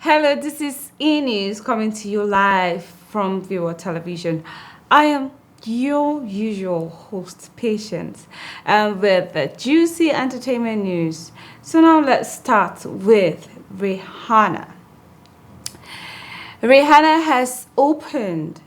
Hello, this is Enis coming to you live from Viewer Television. I am your usual host, Patience, and with the juicy entertainment news. So now let's start with Rihanna. Rihanna has opened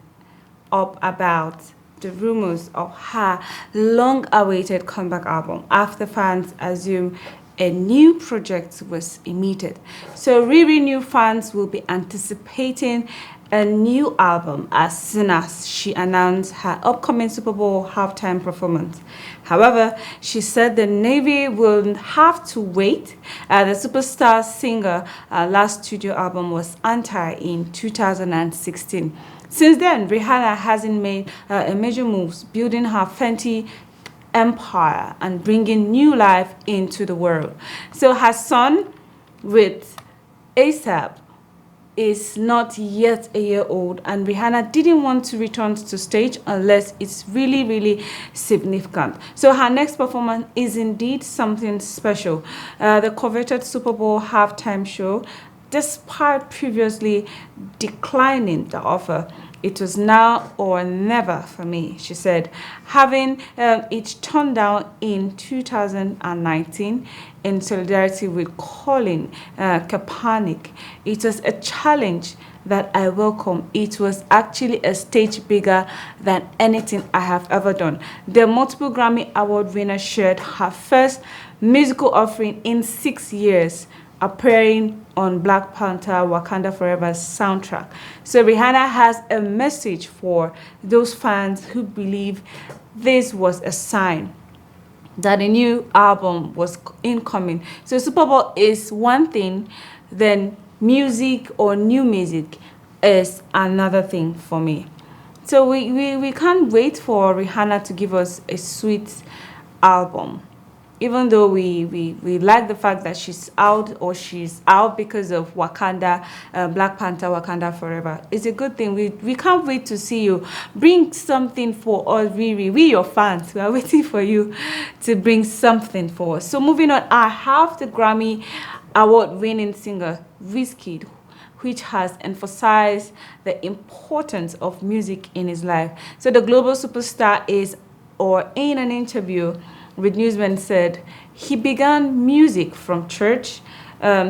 up about the rumors of her long awaited comeback album after fans assume a new project was emitted. So, really, new fans will be anticipating a new album as soon as she announced her upcoming Super Bowl halftime performance. However, she said the Navy will have to wait. The superstar singer last studio album was Anti in 2016. Since then, Rihanna hasn't made a major moves, building her Fenty empire and bringing new life into the world. So her son with ASAP is not yet a year old, and Rihanna didn't want to return to stage unless it's really, really significant. So her next performance is indeed something special. The coveted Super Bowl halftime show, despite previously declining the offer. It was now or never for me, she said, having it turned down in 2019 in solidarity with Colin Kaepernick. It was a challenge that I welcome. It was actually a stage bigger than anything I have ever done. The multiple Grammy Award winner shared her first musical offering in 6 years, appearing on Black Panther Wakanda Forever's soundtrack. So Rihanna has a message for those fans who believe this was a sign that a new album was incoming. So Super Bowl is one thing, then music or new music is another thing for me. So we can't wait for Rihanna to give us a sweet album, even though we like the fact that she's out because of Wakanda, Black Panther, Wakanda Forever. It's a good thing. We can't wait to see you bring something for us. We your fans, we are waiting for you to bring something for us. So moving on, I have the Grammy award-winning singer Wizkid, which has emphasized the importance of music in his life. So the global superstar is, or in an interview with Newsman, said he began music from church,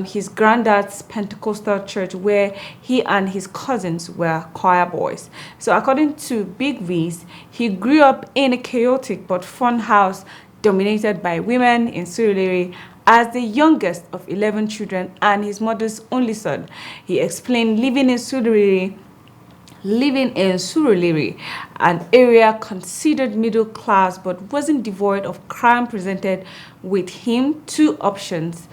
his granddad's Pentecostal church, where he and his cousins were choir boys. So according to Big Wiz, he grew up in a chaotic but fun house dominated by women in Surulere. As the youngest of 11 children and his mother's only son, he explained living in Surulere, an area considered middle class but wasn't devoid of crime, presented with him two options: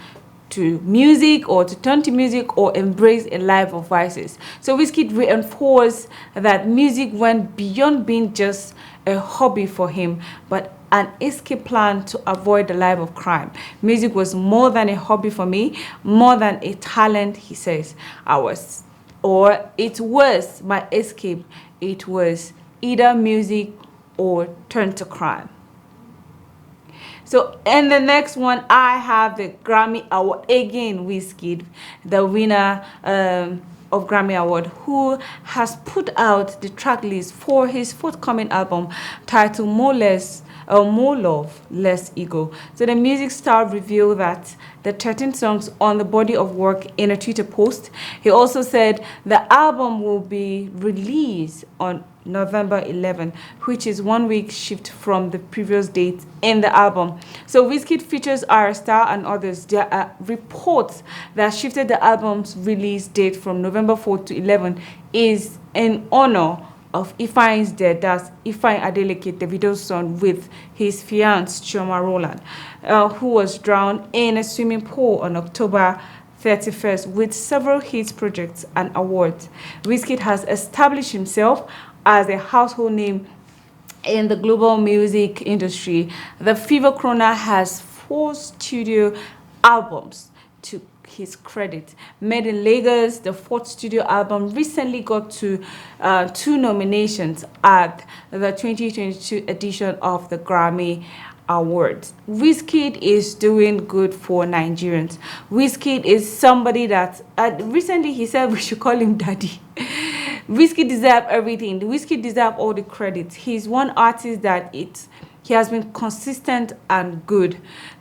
to music or to turn to music or embrace a life of vices. So Wizkid reinforced that music went beyond being just a hobby for him, but an escape plan to avoid the life of crime. Music was more than a hobby for me, more than a talent, he says. It was my escape. It was either music or turn to crime. So, in the next one, I have the Grammy Award again, Wizkid, the winner of Grammy Award, who has put out the track list for his forthcoming album titled More Love, Less Ego. So the music star revealed that the 13 songs on the body of work in a Twitter post. He also said the album will be released on November 11, which is 1 week shift from the previous date in the album. So Wizkid features Ara Star and others. There are reports that shifted the album's release date from November 4th to 11 is in honor of Ifeanyi's death. That's Ifeanyi Adeleke, Davido's son, with his fiancée Chioma Roland, who was drowned in a swimming pool on October 31st with several hit projects and awards. Wizkid has established himself as a household name in the global music industry. The Fever Corona has 4 studio albums to his credit. Made in Lagos, the 4th studio album, recently got to 2 nominations at the 2022 edition of the Grammy awards. Wizkid is doing good for Nigerians. Wizkid is somebody that recently he said we should call him daddy. Wizkid deserve everything. The Wizkid deserve all the credit. He's one artist that he has been consistent and good.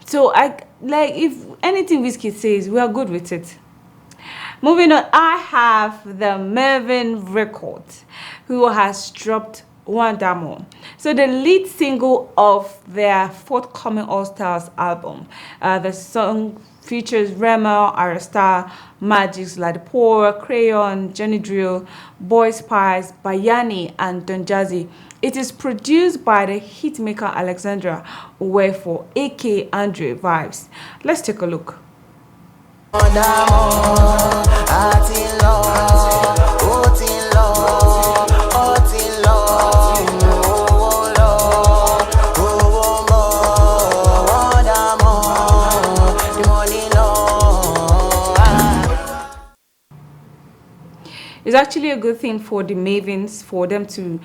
So I like, if anything Wizkid says, we are good with it. Moving on, I have the Mervyn Records, who has dropped Wonder More. So the lead single of their forthcoming All Stars album, the song features Rema, Arasta, Magix, Ladipour, Crayon, Johnny Drill, Boy Spice, Bayani, and Don Jazzy. It is produced by the hitmaker Alexandra Uwefo, aka Andre Vibes. Let's take a look. It's actually a good thing for the Mavens, for them to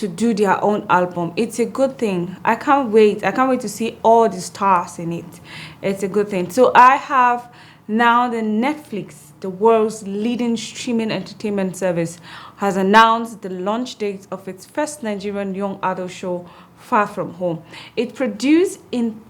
do their own album. It's a good thing. I can't wait to see all the stars in it. It's a good thing. So I have now the Netflix, the world's leading streaming entertainment service, has announced the launch date of its first Nigerian young adult show, Far From Home. It is produced in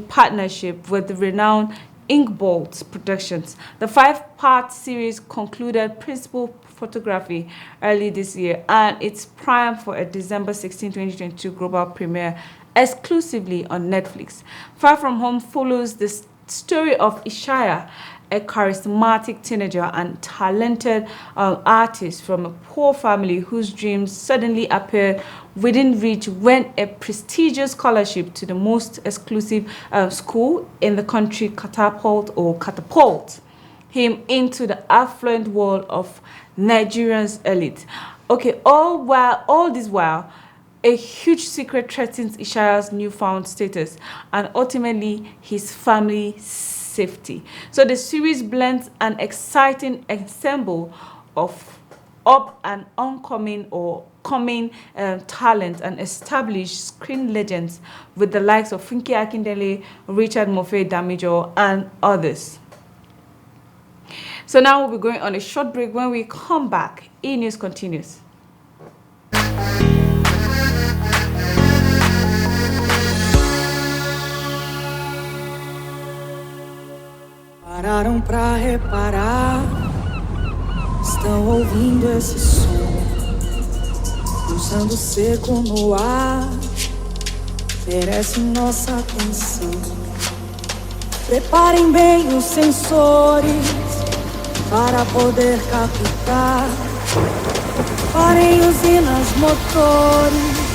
partnership with the renowned Inkbolt Productions. The 5-part series concluded principal photography early this year, and it's primed for a December 16, 2022 global premiere exclusively on Netflix. Far From Home follows the story of Ishaya, a charismatic teenager and talented artist from a poor family whose dreams suddenly appeared within reach when a prestigious scholarship to the most exclusive school in the country catapult him into the affluent world of Nigeria's elite. Okay, all this while, a huge secret threatens Ishaya's newfound status and ultimately his family's safety. So the series blends an exciting ensemble of up and coming talent and established screen legends with the likes of Funke Akindele, Richard Mofe Damijo, and others. So now we'll be going on a short break. When we come back, E-News continues. Pararam pra reparar, estão ouvindo esse som, pulsando seco no ar, merece nossa atenção. Preparem bem os sensores para poder captar. Parem usinas, motores.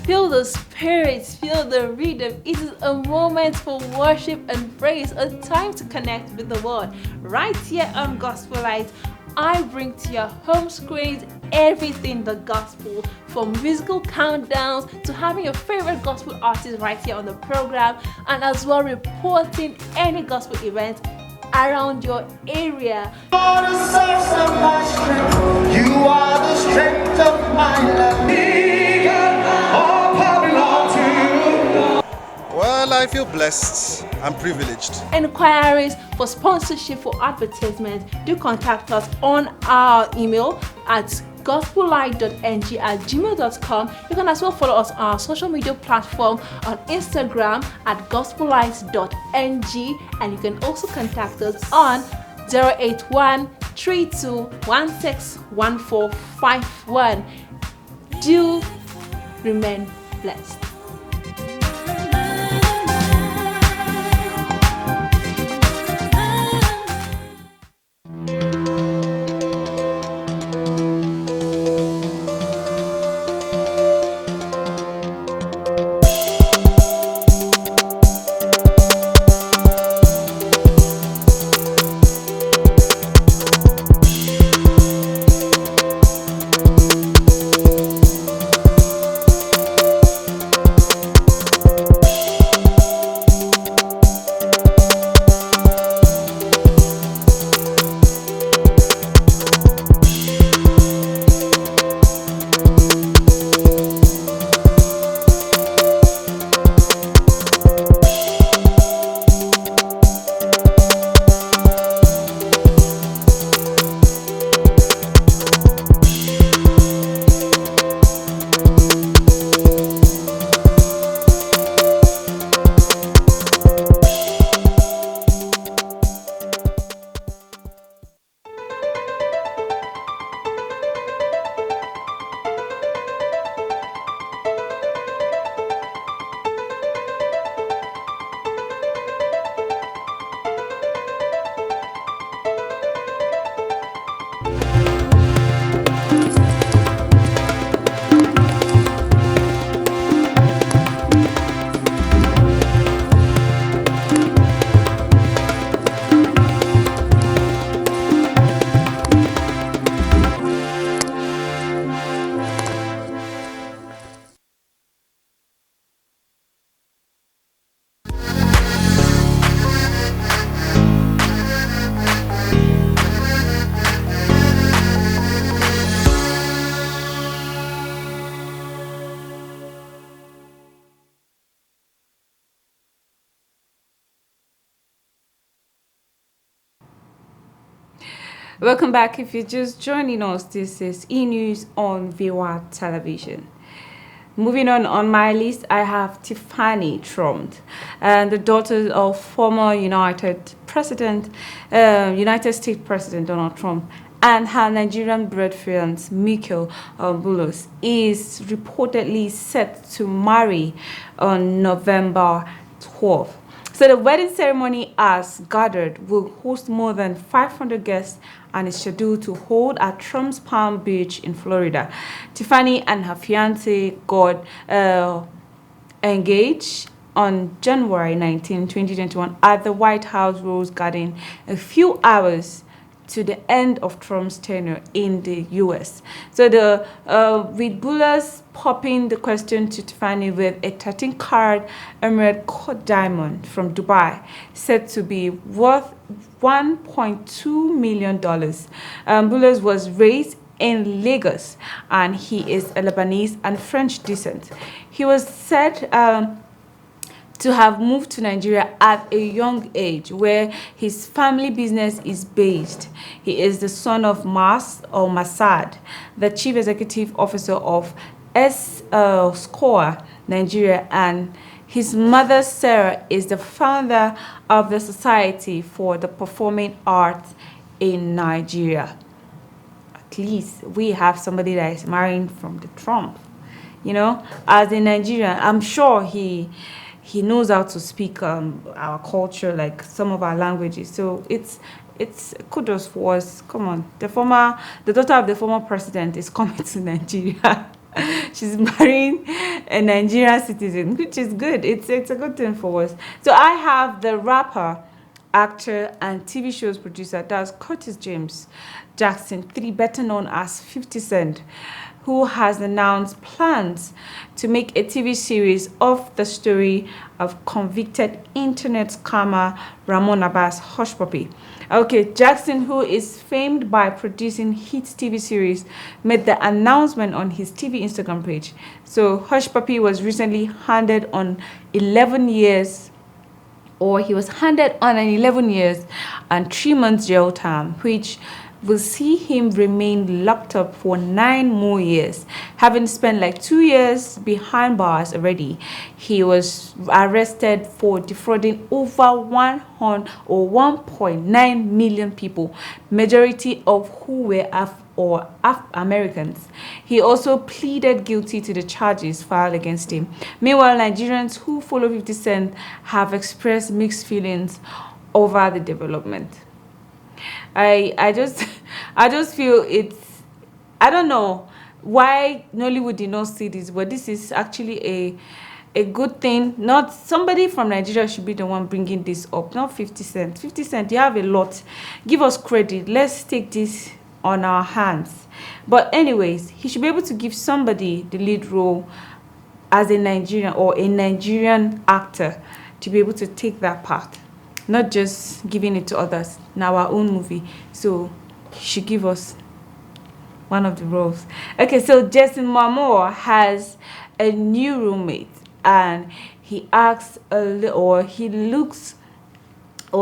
Feel the spirit, feel the rhythm. It is a moment for worship and praise, a time to connect with the Lord. Right here on Gospel Light, I bring to your home screens everything the gospel, from musical countdowns to having your favorite gospel artist right here on the program, and as well reporting any gospel event around your area. You are the source of my strength. You are the strength of my life. All power belongs to you. Well, I feel blessed and privileged. Enquiries for sponsorship for advertisement, do contact us on our email at gospellight.ng@gmail.com. You can as well follow us on our social media platform on Instagram at gospellight.ng, and you can also contact us on 081-3216-1451. Do remain blessed. Welcome back. If you're just joining us, this is E News on VOA Television. Moving on my list, I have Tiffany Trump, and the daughter of former United States President Donald Trump, and her Nigerian-bred fiance Michael Bulos is reportedly set to marry on November 12th. So the wedding ceremony, as gathered, will host more than 500 guests and is scheduled to hold at Trump's Palm Beach in Florida. Tiffany and her fiancé got engaged on January 19, 2021 at the White House Rose Garden, a few hours to the end of Trump's tenure in the U.S. So with Bullers popping the question to Tiffany with a 13-carat emerald cut diamond from Dubai, said to be worth $1.2 million. Bullers was raised in Lagos, and he is a Lebanese and French descent. He was said to have moved to Nigeria at a young age, where his family business is based. He is the son of Masad, the chief executive officer of SCOA Nigeria, and his mother, Sarah, is the founder of the Society for the Performing Arts in Nigeria. At least we have somebody that is marrying from the Trump. As a Nigerian, I'm sure he knows how to speak our culture, like some of our languages. So it's kudos for us. Come on, the daughter of the former president is coming to Nigeria. She's marrying a Nigerian citizen, which is good. It's a good thing for us. So I have the rapper, actor, and TV shows producer, that's Curtis James Jackson III, better known as 50 Cent, who has announced plans to make a TV series of the story of convicted internet scammer Ramon Abbas Hush Puppy. Okay, Jackson, who is famed by producing hit TV series, made the announcement on his TV Instagram page. So Hush Puppy was recently handed on 11 years, or he was handed on an 11 years and 3 months jail term, which will see him remain locked up for 9 more years. Having spent like 2 years behind bars already, he was arrested for defrauding over 1.9 million people, majority of who were Americans. He also pleaded guilty to the charges filed against him. Meanwhile, Nigerians who follow 50 Cent have expressed mixed feelings over the development. I just feel I don't know why Nollywood did not see this, but this is actually a good thing. Not somebody from Nigeria should be the one bringing this up, not 50 Cent. 50 Cent, you have a lot. Give us credit. Let's take this on our hands. But anyways, he should be able to give somebody the lead role as a Nigerian or a Nigerian actor to be able to take that part, not just giving it to others in our own movie. So he should give us one of the roles. Okay, so Jason Momoa has a new roommate, and he acts he looks a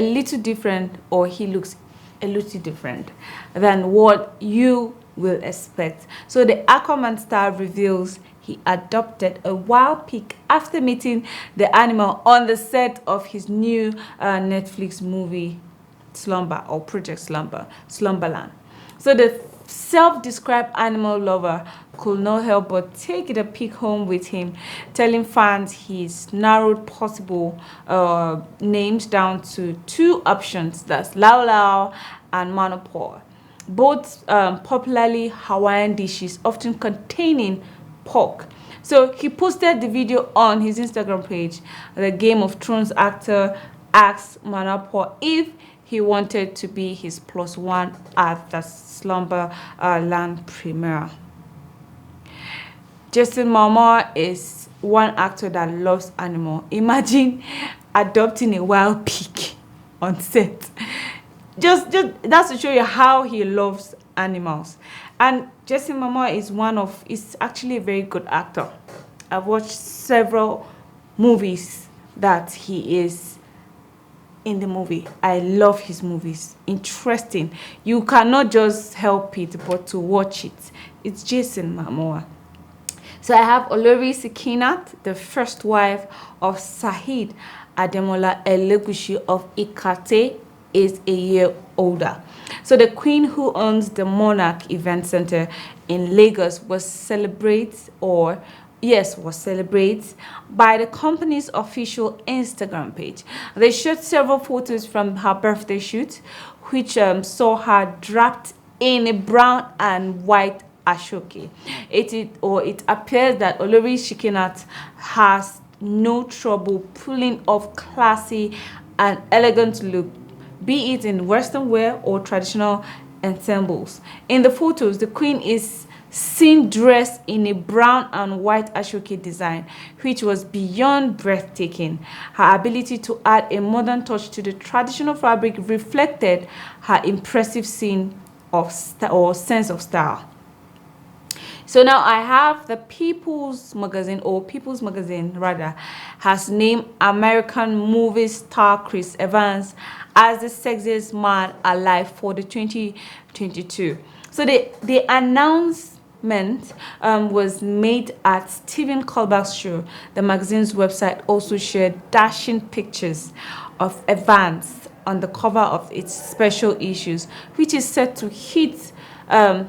little different, or he looks a little different than what you will expect. So the Aquaman star reveals he adopted a wild pig after meeting the animal on the set of his new Netflix movie Project Slumberland. So the self-described animal lover could not help but take the pig home with him, telling fans he's narrowed possible names down to 2 options, that's Lau Lau and Manopor, both popularly Hawaiian dishes often containing pork. So he posted the video on his Instagram page. The Game of Thrones actor asked Manopor if he wanted to be his +1 at the Slumberland premiere. Jason Momoa is one actor that loves animals. Imagine adopting a wild pig on set. Just that's to show you how he loves animals. And Jason Momoa is actually a very good actor. I've watched several movies that he is in the movie. I love his movies. Interesting. You cannot just help it but to watch it. It's Jason Momoa. So I have Olori Sekinat, the first wife of Saheed Ademola Elegushi of Ikate, is a year older. So the queen who owns the Monarch Event Center in Lagos was celebrated by the company's official Instagram page. They shared several photos from her birthday shoot, which saw her draped in a brown and white ashoke. It appears that Olori Sekinat has no trouble pulling off classy and elegant look, be it in Western wear or traditional ensembles. In the photos, the queen is seen dressed in a brown and white ashoke design, which was beyond breathtaking. Her ability to add a modern touch to the traditional fabric reflected her impressive sense of style. So now I have the People's Magazine rather, has named American movie star Chris Evans as the sexiest man alive for the 2022. So the announcement was made at Stephen Colbert's show. The magazine's website also shared dashing pictures of Evans on the cover of its special issues, which is set to hit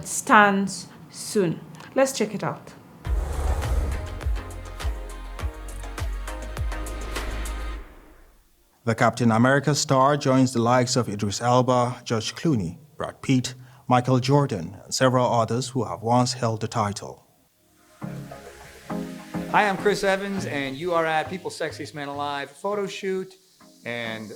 stands soon. Let's check it out. The Captain America star joins the likes of Idris Elba, George Clooney, Brad Pitt, Michael Jordan, and several others who have once held the title. Hi, I'm Chris Evans, and you are at People's Sexiest Man Alive photo shoot, and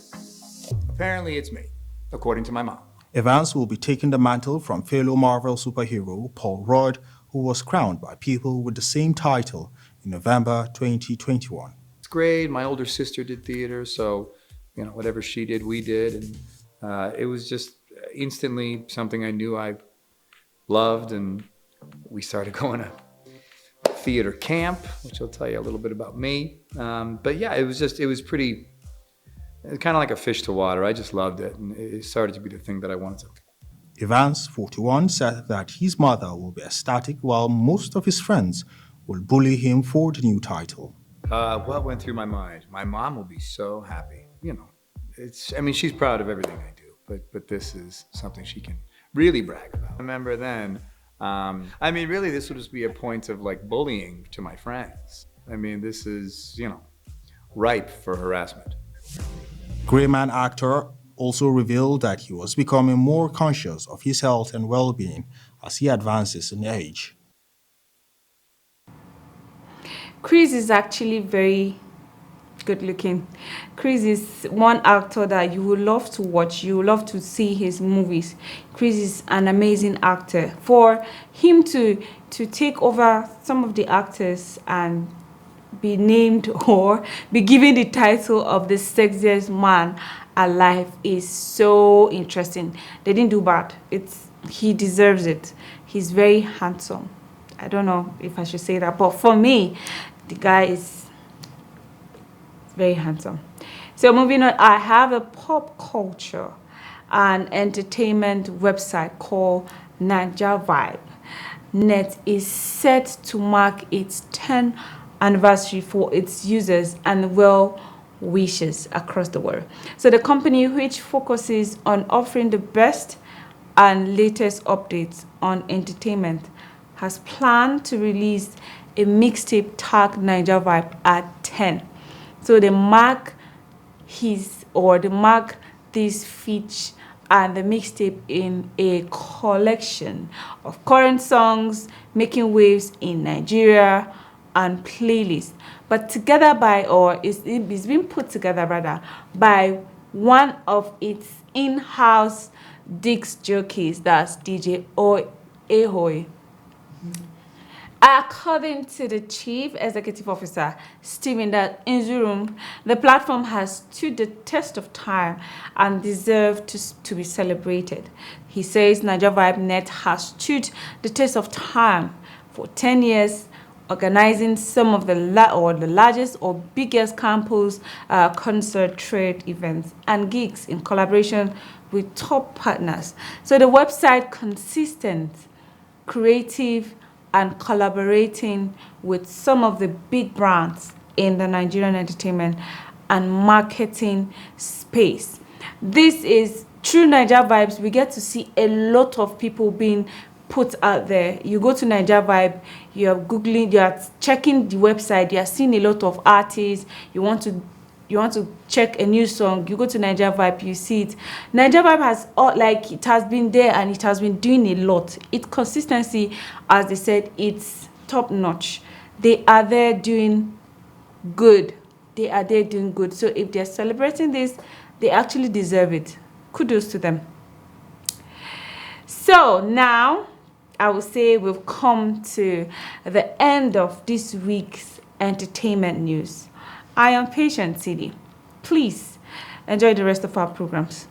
apparently it's me, according to my mom. Evans will be taking the mantle from fellow Marvel superhero Paul Rudd, who was crowned by people with the same title in November 2021. It's great. My older sister did theater, so whatever she did, we did, and it was just instantly something I knew I loved, and we started going to theater camp, which will tell you a little bit about me. But yeah, it was kind of like a fish to water. I just loved it, and it started to be the thing that I wanted to. Evans, 41, said that his mother will be ecstatic while most of his friends will bully him for the new title. What went through my mind? My mom will be so happy. She's proud of everything I do, but this is something she can really brag about. I remember then, really this would just be a point of like bullying to my friends. This is, ripe for harassment. Grey Man actor also revealed that he was becoming more conscious of his health and well-being as he advances in age. Chris is actually very good looking. Chris is one actor that you would love to watch. You would love to see his movies. Chris is an amazing actor. For him to take over some of the actors and be named or be given the title of the sexiest man alive is so interesting. They didn't do bad. He deserves it. He's very handsome. I don't know if I should say that, but for me, the guy is very handsome. So moving on, I have a pop culture and entertainment website called Naija Vibe. Net is set to mark its 10th anniversary for its users and well wishes across the world. So the company, which focuses on offering the best and latest updates on entertainment, has planned to release a mixtape tagged Naija Vibe at 10. So they mark this feature and the mixtape in a collection of current songs making waves in Nigeria and playlists, but together it's been put together rather by one of its in-house disc jockeys, that's DJ Ahoy. According to the Chief Executive Officer, Stephen Nzurum, the platform has stood the test of time and deserves to be celebrated. He says Naija Vibe Net has stood the test of time for 10 years organizing some of the the largest or biggest campus concert, trade events, and gigs in collaboration with top partners. So the website consistent, creative, and collaborating with some of the big brands in the Nigerian entertainment and marketing space. This is through Niger Vibes. We get to see a lot of people being put out there. You go to Niger Vibe, you're googling, you're checking the website, you're seeing a lot of artists. You want to check a new song, you go to Niger Vibe, you see it. Niger Vibe has it has been there and it has been doing a lot. Its consistency, as they said, it's top notch. They are there doing good. They are there doing good. So if they're celebrating this, they actually deserve it. Kudos to them. So now I will say we've come to the end of this week's entertainment news. I am Patient CD. Please enjoy the rest of our programs.